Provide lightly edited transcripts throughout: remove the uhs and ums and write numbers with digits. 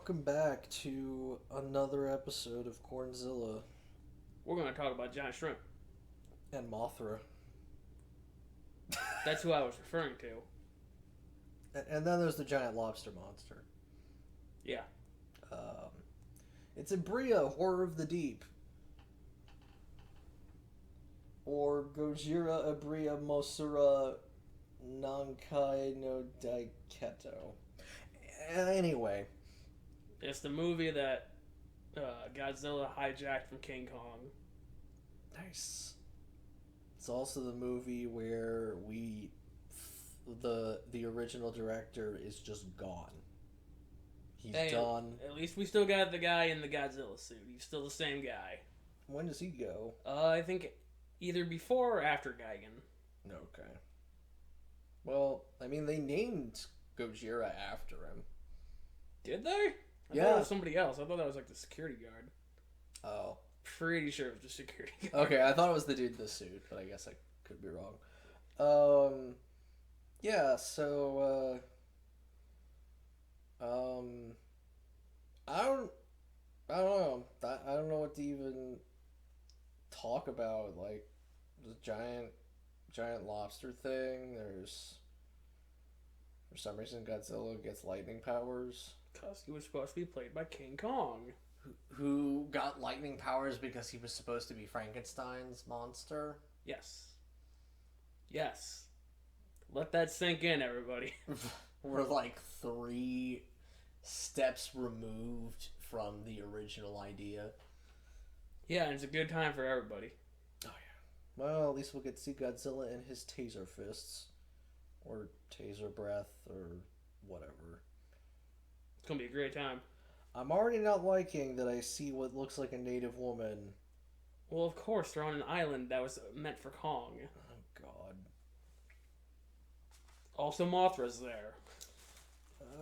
welcome back to another episode of Cornzilla We're going to talk about giant shrimp. and Mothra. That's who I was referring to. And then there's the giant lobster monster. Yeah. It's Ebirah, Horror of the Deep. Or Gojira Ebirah Mosura Nankai no Daiketo. Anyway. It's the movie that Godzilla hijacked from King Kong. Nice. It's also the movie where the original director is just gone. He's done. At least we still got the guy in the Godzilla suit. He's still the same guy. When does he go? I think either before or after Gigan. Okay. Well, I mean, they named Gojira after him. Did they? I Yeah. thought it was somebody else. I thought that was like the security guard. Oh. Pretty sure it was the security guard. Okay, I thought it was the dude in the suit, but I guess I could be wrong. Yeah, so, I don't know. I don't know what to even talk about. Like, the giant lobster thing. For some reason, Godzilla gets lightning powers. Because he was supposed to be played by King Kong. Who got lightning powers because he was supposed to be Frankenstein's monster? Yes. Yes. Let that sink in, everybody. We're like 3 steps removed from the original idea. Yeah, and it's a good time for everybody. Oh, yeah. Well, at least we'll get to see Godzilla and his taser fists. Or taser breath, or whatever. It's going to be a great time. I'm already not liking that I see what looks like a native woman. Well, of course, they're on an island that was meant for Kong. Oh, God. Also, Mothra's there.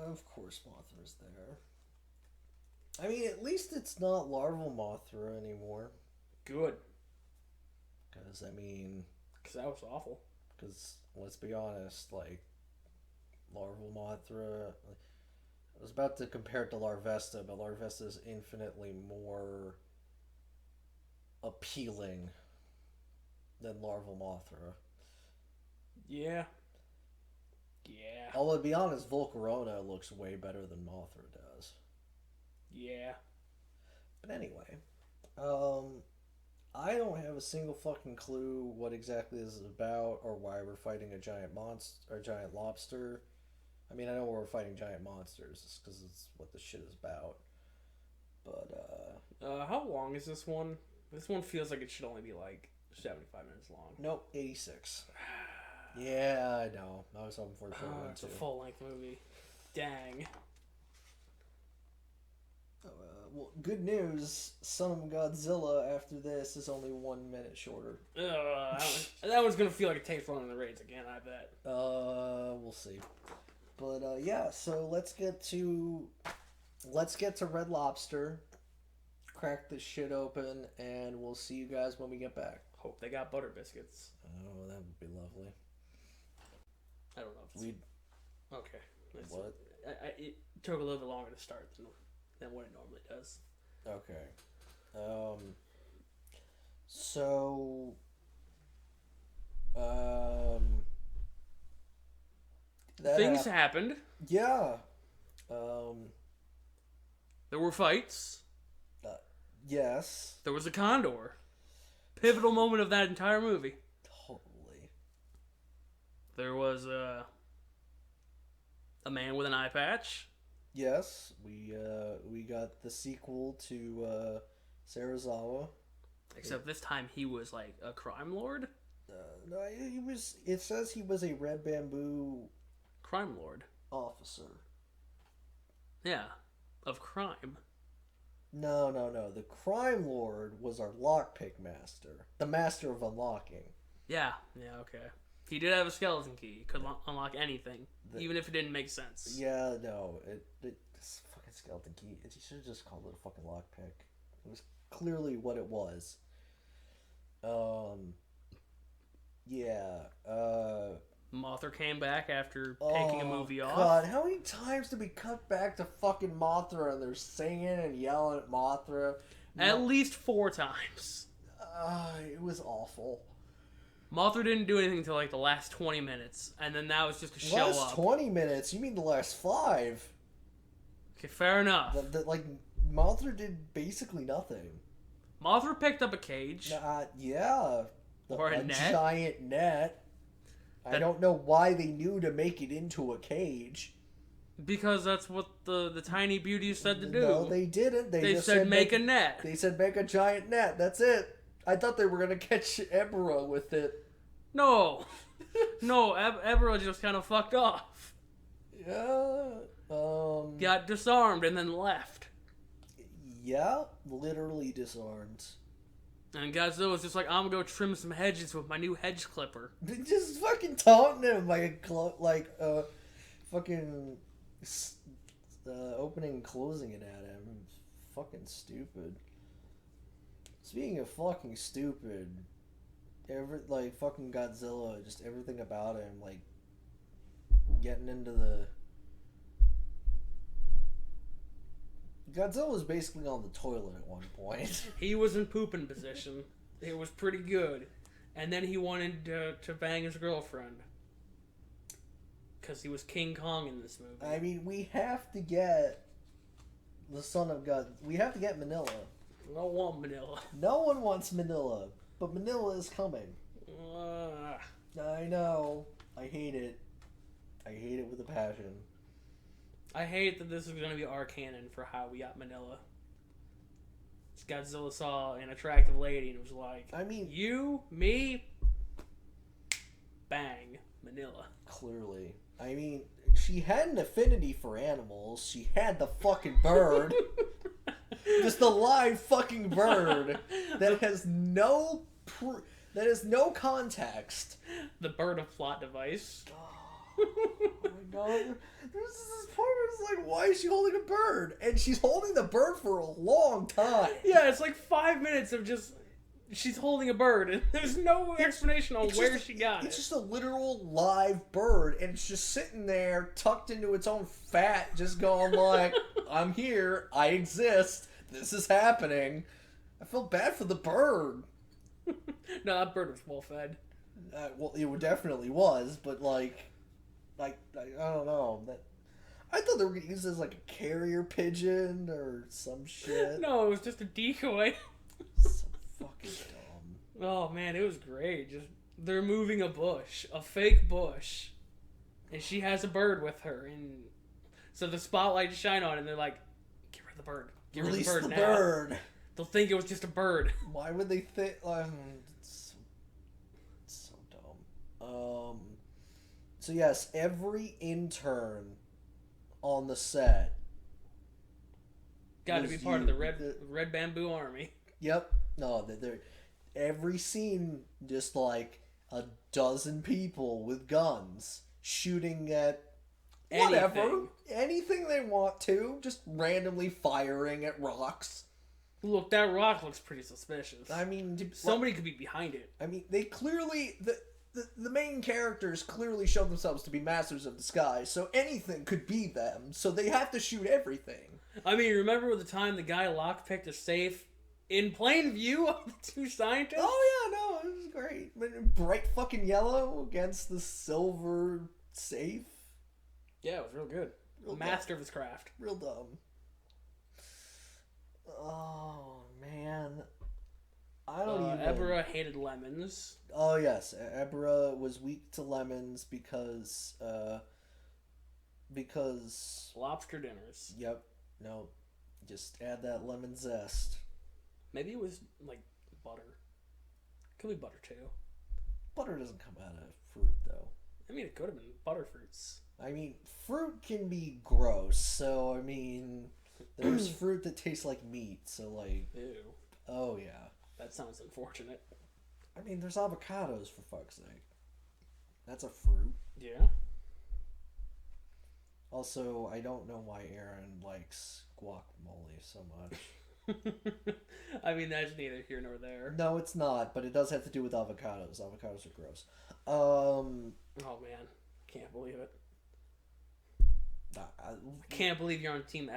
Of course Mothra's there. I mean, at least it's not larval Mothra anymore. Good. Because, I mean... Because that was awful. Because, let's be honest, like, larval Mothra... I was about to compare it to Larvesta, but Larvesta is infinitely more appealing than larval Mothra. Yeah. Yeah. Although, to be honest, Volcarona looks way better than Mothra does. Yeah. But anyway, I don't have a single fucking clue what exactly this is about or why we're fighting a giant monster or giant lobster. I mean, I know we're fighting giant monsters because it's what the shit is about. But, how long is this one? This one feels like it should only be like 75 minutes long. Nope, 86. Yeah, I know. I was hoping for a short one, It's too. a full-length movie. Dang. Well, good news. Son of Godzilla after this is only 1 minute shorter. That one's gonna feel like it takes longer than the raids again, I bet. We'll see. But yeah, so let's get to Red Lobster, crack this shit open, and we'll see you guys when we get back. Hope they got butter biscuits. Oh, that would be lovely. I don't know if it's... Okay. What? It took a little bit longer to start than what it normally does. Okay. So... Things happened. Yeah. There were fights. Yes. There was a condor. Pivotal moment of that entire movie. Totally. There was a man with an eye patch. Yes, we got the sequel to Sarazawa. Except this time he was like a crime lord. No, he was. It says he was a Red Bamboo Crime lord. officer. Yeah, of crime. No. The crime lord was our lockpick master, the master of unlocking. Yeah, okay. He did have a skeleton key. He could unlock anything, even if it didn't make sense. Yeah, no, this fucking skeleton key. You should have just called it a fucking lockpick. It was clearly what it was. Yeah. Mothra came back after taking a movie off. God, how many times did we cut back to fucking Mothra and they're singing and yelling at Mothra? At least 4 times. It was awful. Mothra didn't do anything until like the last 20 minutes, and then that was just to show up. Last 20 minutes? You mean the last 5? Okay, fair enough. Like, Mothra did basically nothing. Mothra picked up a cage. Yeah. Or a net. Giant net. I don't know why they knew to make it into a cage. Because that's what the tiny beauties said to do. No, they didn't. They just said make a net. They said make a giant net. That's it. I thought they were going to catch Ebirah with it. No. No, Ebirah just kind of fucked off. Yeah. Got disarmed and then left. Yeah, literally disarmed. And Godzilla was just like, I'm gonna go trim some hedges with my new hedge clipper. Just fucking taunting him fucking opening and closing it at him. Fucking stupid. Speaking of fucking stupid, fucking Godzilla, just everything about him, like getting into the. Godzilla was basically on the toilet at one point. He was in pooping position. It was pretty good. And then he wanted to bang his girlfriend. Because he was King Kong in this movie. I mean, we have to get the son of God. We have to get Manila. I don't want Manila. No one wants Manila. But Manila is coming. I know. I hate it. I hate it with a passion. I hate that this is going to be our canon for how we got Manila. Godzilla saw an attractive lady and was like, I mean, you, me, bang, Manila. Clearly. I mean, she had an affinity for animals. She had the fucking bird. Just a live fucking bird that has no context. The bird of plot device. Oh my god. There's this part where it's like, why is she holding a bird? And she's holding the bird for a long time. Yeah, it's like 5 minutes of just... She's holding a bird, and there's no explanation on where she got it. It's just a literal live bird, and it's just sitting there, tucked into its own fat, just going like, I'm here, I exist, this is happening. I felt bad for the bird. No, that bird was well fed. Well, it definitely was, but like I don't know. I thought they were going to use it as like a carrier pigeon or some shit. No, it was just a decoy. So fucking dumb. Oh man, it was great. Just they're moving a bush, a fake bush, and she has a bird with her, and so the spotlight shine on it, and they're like, "Get rid of the bird. Get rid of the bird now." Bird. They'll think it was just a bird. Why would they think? It's so dumb. So yes, every intern on the set got to be part of the Red Bamboo Army. Yep. No, they're every scene just like a dozen people with guns shooting at whatever, anything they want to, just randomly firing at rocks. Look, that rock looks pretty suspicious. I mean, somebody could be behind it. I mean, they clearly the main characters clearly show themselves to be masters of disguise, so anything could be them. So they have to shoot everything. I mean, remember the time the guy lockpicked a safe in plain view of the two scientists? Oh yeah, no, it was great. Bright fucking yellow against the silver safe. Yeah, it was real good. Master of his craft. Real dumb. Oh man, I don't even. Ebirah hated lemons. Oh yes, Ebirah was weak to lemons because lobster dinners. Yep. No, just add that lemon zest. Maybe it was like butter. Could be butter too. Butter doesn't come out of fruit though. I mean, it could have been butterfruits. I mean, fruit can be gross. So I mean, there's fruit that tastes like meat. So like, ew. Oh yeah. That sounds unfortunate. I mean, there's avocados for fuck's sake. That's a fruit. Yeah. Also, I don't know why Aaron likes guacamole so much. I mean, that's neither here nor there. No, it's not, but it does have to do with avocados. Avocados are gross. Oh man, can't believe it. I can't believe you're on Team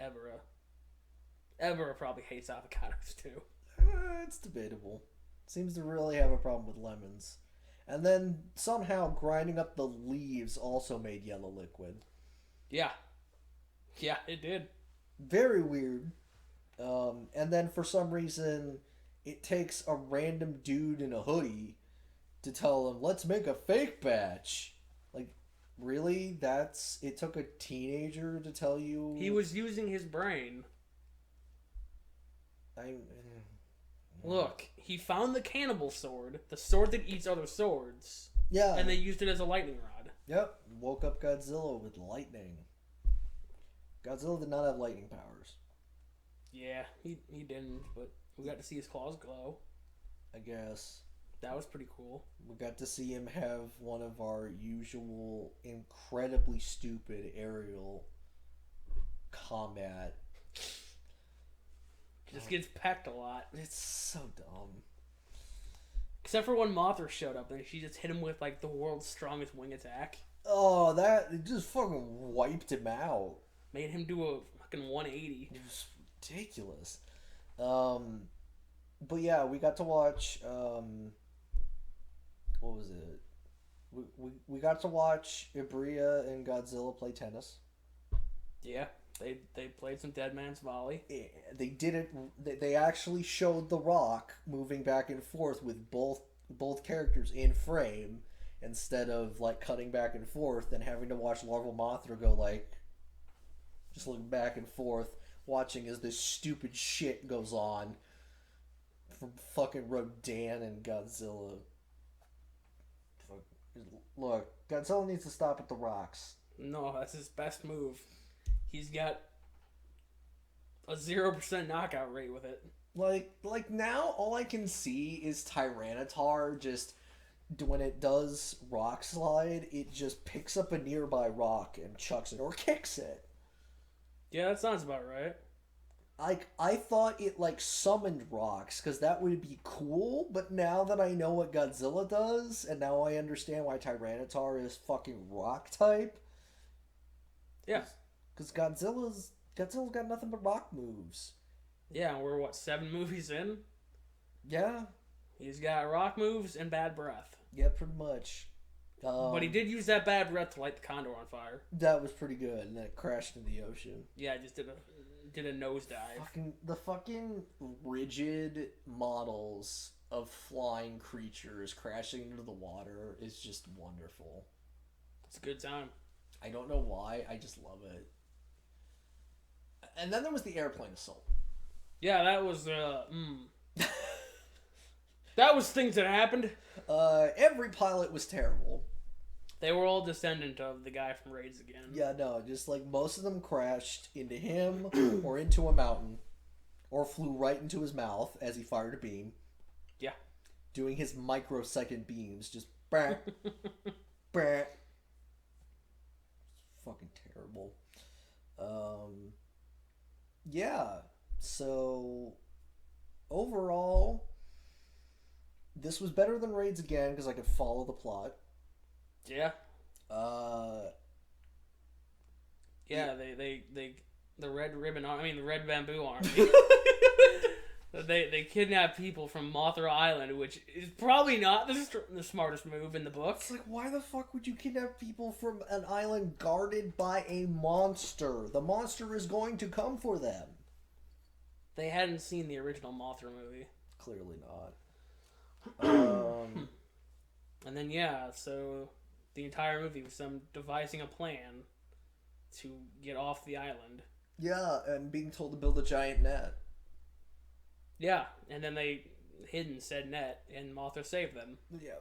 Ebirah. Ebirah probably hates avocados too. It's debatable. Seems to really have a problem with lemons. And then somehow grinding up the leaves also made yellow liquid. Yeah. Yeah, it did. Very weird. And then for some reason, it takes a random dude in a hoodie to tell him, let's make a fake batch. Like, really? It took a teenager to tell you? He was using his brain. Look, he found the cannibal sword, the sword that eats other swords. Yeah. And they used it as a lightning rod. Yep. Woke up Godzilla with lightning. Godzilla did not have lightning powers. Yeah, he didn't, but we got to see his claws glow. I guess. That was pretty cool. We got to see him have one of our usual incredibly stupid aerial combat. Just gets pecked a lot. It's so dumb. Except for when Mothra showed up and she just hit him with like the world's strongest wing attack. Oh, it just fucking wiped him out. Made him do a fucking 180. It was ridiculous. But yeah, we got to watch what was it? We got to watch Ebirah and Godzilla play tennis. Yeah, they played some Dead Man's Volley. Yeah, they did it. They actually showed The Rock moving back and forth with both characters in frame instead of like cutting back and forth and having to watch Larval Mothra go like just looking back and forth, watching as this stupid shit goes on from fucking Rodan and Godzilla. Look, Godzilla needs to stop at the rocks. No, that's his best move. He's got a 0% knockout rate with it. Like now, all I can see is Tyranitar just when it does rock slide, it just picks up a nearby rock and chucks it or kicks it. Yeah, that sounds about right. I thought it like summoned rocks because that would be cool, but now that I know what Godzilla does, and now I understand why Tyranitar is fucking rock type. Yeah. Because Godzilla's got nothing but rock moves. Yeah, we're 7 movies in? Yeah. He's got rock moves and bad breath. Yeah, pretty much. But he did use that bad breath to light the condor on fire. That was pretty good, and then it crashed into the ocean. Yeah, just did a nosedive. The fucking rigid models of flying creatures crashing into the water is just wonderful. It's a good time. I don't know why, I just love it. And then there was the airplane assault. Yeah, that was that was things that happened. Every pilot was terrible. They were all descendant of the guy from Raids Again. Yeah, no, just like most of them crashed into him or into a mountain or flew right into his mouth as he fired a beam. Yeah. Doing his microsecond beams, just brah, brah. Fucking terrible. Yeah, so overall, this was better than Raids Again because I could follow the plot. Yeah. Yeah, they the Red Ribbon Army, I mean the Red Bamboo Army. They kidnap people from Mothra Island, which is probably not the smartest move in the book. It's like, why the fuck would you kidnap people from an island guarded by a monster? The monster is going to come for them. They hadn't seen the original Mothra movie. Clearly not. And then, yeah, so the entire movie was them devising a plan to get off the island. Yeah, and being told to build a giant net. Yeah, and then they hid in said net, and Mothra saved them. Yeah.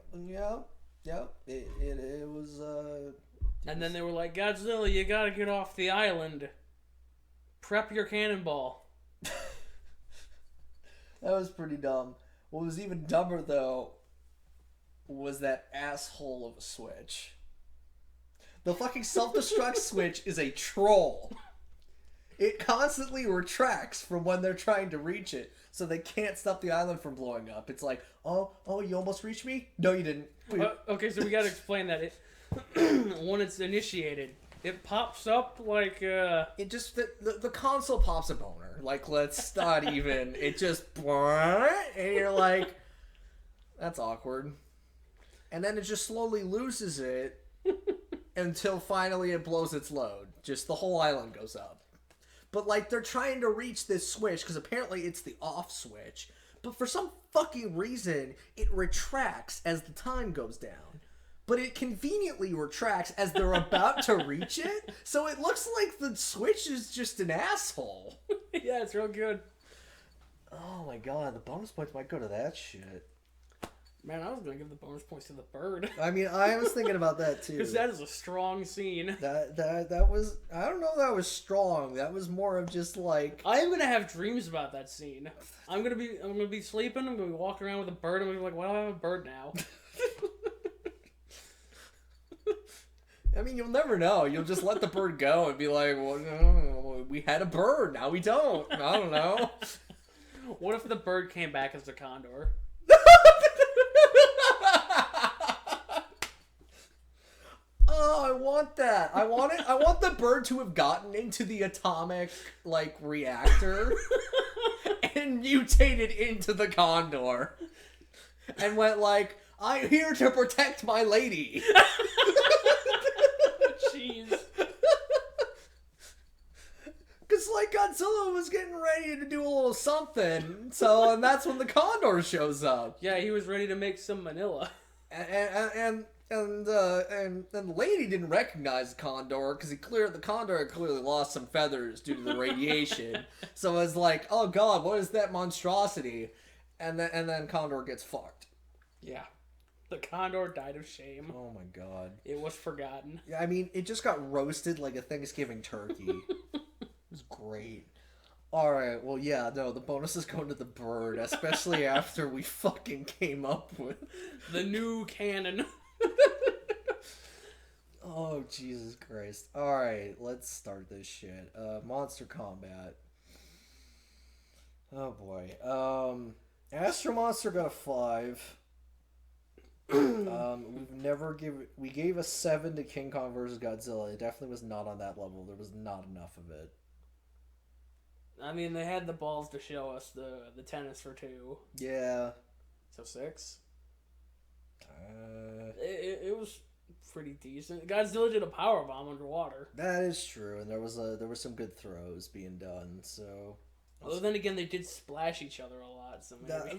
It was, And then they were like, Godzilla, you gotta get off the island. Prep your cannonball. That was pretty dumb. What was even dumber, though, was that asshole of a switch. The fucking self-destruct switch is a troll. it constantly retracts from when they're trying to reach it, so they can't stop the island from blowing up. It's like, oh, you almost reached me? No, you didn't. Okay, so we gotta explain that. When it's initiated, it pops up like It just the console pops a boner. Like, let's not even. It just and you're like, that's awkward. And then it just slowly loses it until finally it blows its load. Just the whole island goes up. But like they're trying to reach this switch because apparently it's the off switch. But for some fucking reason, it retracts as the time goes down. But it conveniently retracts as they're about to reach it. So it looks like the switch is just an asshole. Yeah, it's real good. Oh my god, the bonus points might go to that shit. Man, I was gonna give the bonus points to the bird. I mean, I was thinking about that too. Because that is a strong scene. That was, I don't know if that was strong. That was more of just like, I am gonna have dreams about that scene. I'm gonna be sleeping. I'm gonna be walking around with a bird. I'm gonna be like, why do I have a bird now? I mean, you'll never know. You'll just let the bird go and be like, well, no, we had a bird, now we don't. I don't know. What if the bird came back as a condor? Oh, I want that. I want it. I want the bird to have gotten into the atomic, like, reactor and mutated into the condor. And went like, I'm here to protect my lady. Jeez. Because, like, Godzilla was getting ready to do a little something, so, and that's when the condor shows up. Yeah, he was ready to make some Manila. And the lady didn't recognize the condor, because the condor had clearly lost some feathers due to the radiation. So it was like, oh god, what is that monstrosity? And then Condor gets fucked. Yeah. The condor died of shame. Oh my god. It was forgotten. I mean, it just got roasted like a Thanksgiving turkey. It was great. Alright, well, yeah, no, the bonus is going to the bird, especially after we fucking came up with the new canon. Oh, Jesus Christ. Alright, let's start this shit. Monster Combat. Oh boy. Astro Monster got a 5. We gave a 7 to King Kong vs. Godzilla. It definitely was not on that level. There was not enough of it. I mean, they had the balls to show us the tennis for 2. Yeah. So 6. It was pretty decent. Godzilla did a power bomb underwater. That is true, and there were some good throws being done. So. Although then again, they did splash each other a lot. So maybe.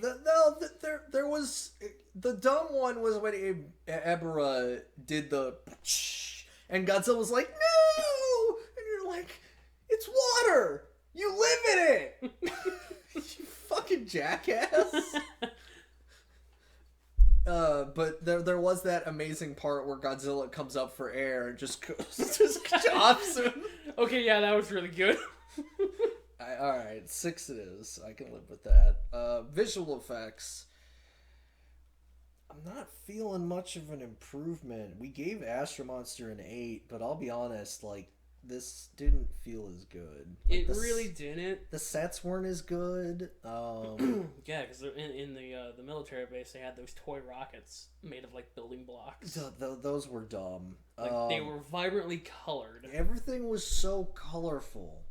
There was the dumb one was when Ebirah did the, and Godzilla was like, no, and you're like, it's water. You live in it. You fucking jackass. But there was that amazing part where Godzilla comes up for air and just chops him. Okay, yeah, that was really good. Alright, 6 it is. I can live with that. Visual effects. I'm not feeling much of an improvement. We gave Astro Monster an 8, but I'll be honest, like, this didn't feel as good. Like, it really didn't. The sets weren't as good. Yeah, because in the military base, they had those toy rockets made of, like, building blocks. Those were dumb. Like, they were vibrantly colored. Everything was so colorful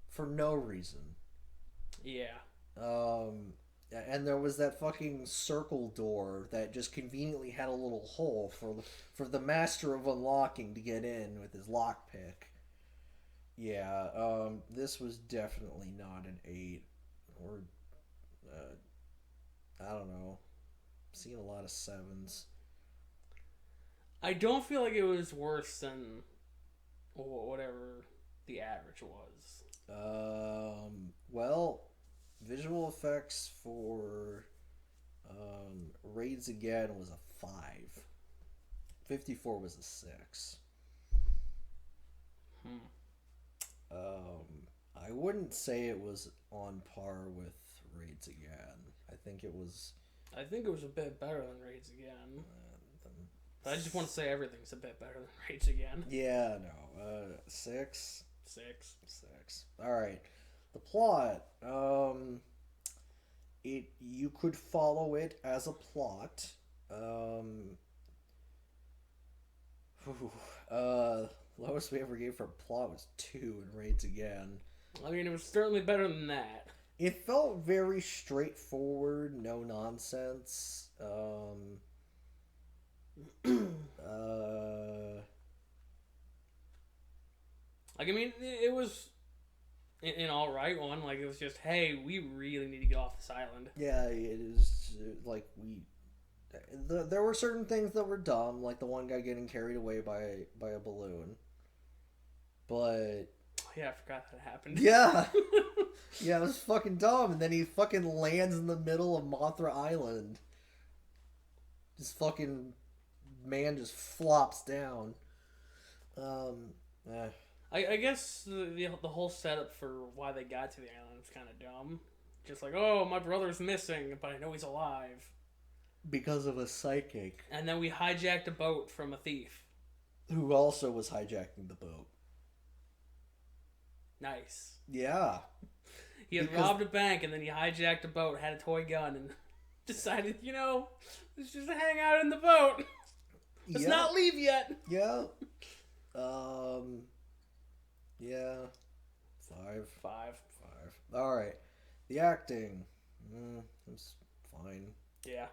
for no reason. Yeah. And there was that fucking circle door that just conveniently had a little hole for the master of unlocking to get in with his lockpick. Yeah, this was definitely not an 8. Or, I don't know. I'm seeing a lot of 7s. I don't feel like it was worse than whatever the average was. Well, visual effects for Raids Again was a 5. 54 was a 6. I wouldn't say it was on par with Raids Again. I think it was a bit better than Raids Again. But I just want to say everything's a bit better than Raids Again. Yeah, no. 6. 6. 6. All right. The plot. You could follow it as a plot. Lowest we ever gave for plot was 2 in Raids Again. I mean, it was certainly better than that. It felt very straightforward, no nonsense. Like, I mean, it was an alright one. Like, it was just, hey, we really need to get off this island. Yeah, it is like there were certain things that were dumb, like the one guy getting carried away by a balloon. But yeah, I forgot that happened. yeah, yeah, it was fucking dumb. And then he fucking lands in the middle of Mothra Island. This fucking man just flops down. I guess the whole setup for why they got to the island was kind of dumb. Just like, oh, my brother's missing, but I know he's alive. Because of a psychic. And then we hijacked a boat from a thief. Who also was hijacking the boat. Nice. Yeah. He had robbed a bank, and then he hijacked a boat, had a toy gun, and decided, let's just hang out in the boat. Let's not leave yet. Yeah. Yeah. 5. 5. Alright. The acting. It's fine. Yeah.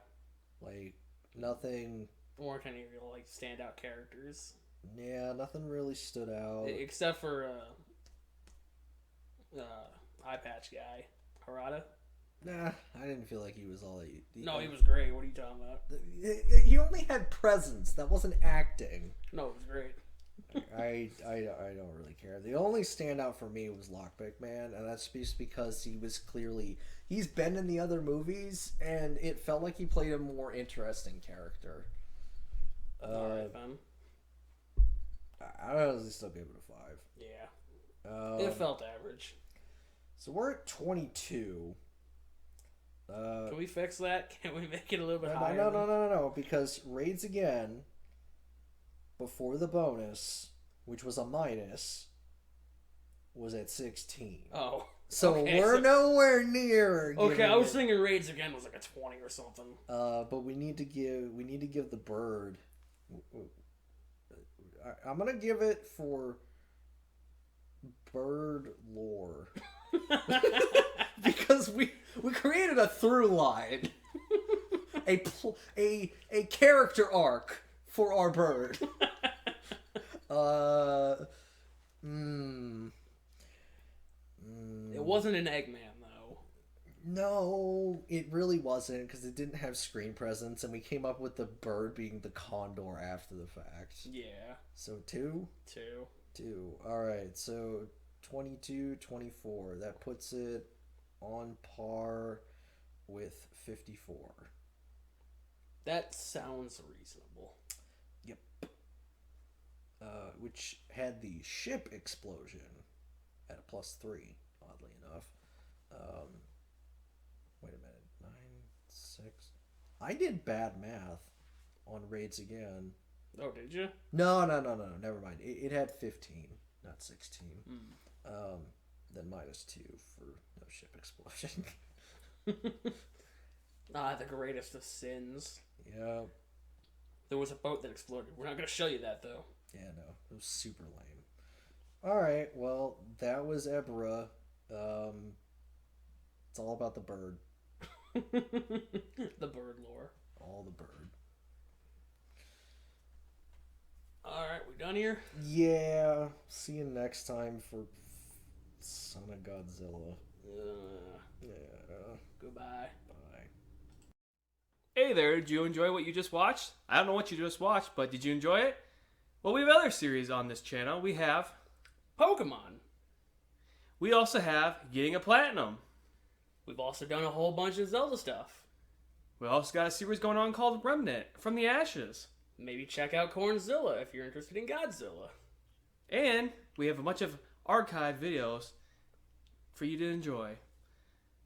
Like, nothing... There weren't any real, standout characters. Yeah, nothing really stood out. Except for, eye patch guy. Harada? Nah, I didn't feel like he was all... No, he was great. What are you talking about? He only had presence. That wasn't acting. No, it was great. I don't really care. The only standout for me was Lockpick Man, and that's just because he was clearly... He's been in the other movies, and it felt like he played a more interesting character. Alright, fun. I don't know, still give it a 5. Yeah. It felt average. So we're at 22. Can we fix that? Can we make it a little bit higher? No, because Raids Again, before the bonus, which was a minus, was at 16. Oh. So okay, we're nowhere near. Okay, I was thinking Raids Again was like a 20 or something. But we need to give the bird. I'm gonna give it for bird lore. Because we created a through line, a character arc for our bird. It wasn't an Eggman though. No, it really wasn't, because it didn't have screen presence, and we came up with the bird being the condor after the fact. Yeah. So 2? 2. Alright, so 22, 24. That puts it on par with 54. That sounds reasonable. Yep. Which had the ship explosion at a +3, oddly enough. Wait a minute. 9, 6. I did bad math on Raids Again. Oh, did you? No. Never mind. It had 15, not 16. Then -2 for no ship explosion. The greatest of sins. Yeah. There was a boat that exploded. We're not going to show you that, though. Yeah, no. It was super lame. Alright, well, that was Ebirah. It's all about the bird. The bird lore. All the bird. Alright, we done here? Yeah. See you next time for Son of Godzilla. Yeah. Goodbye. Bye. Hey there, did you enjoy what you just watched? I don't know what you just watched, but did you enjoy it? Well, we have other series on this channel. We have Pokemon. We also have Getting a Platinum. We've also done a whole bunch of Zelda stuff. We also got a series going on called Remnant from the Ashes. Maybe check out Cornzilla if you're interested in Godzilla. And we have a bunch of archived videos for you to enjoy.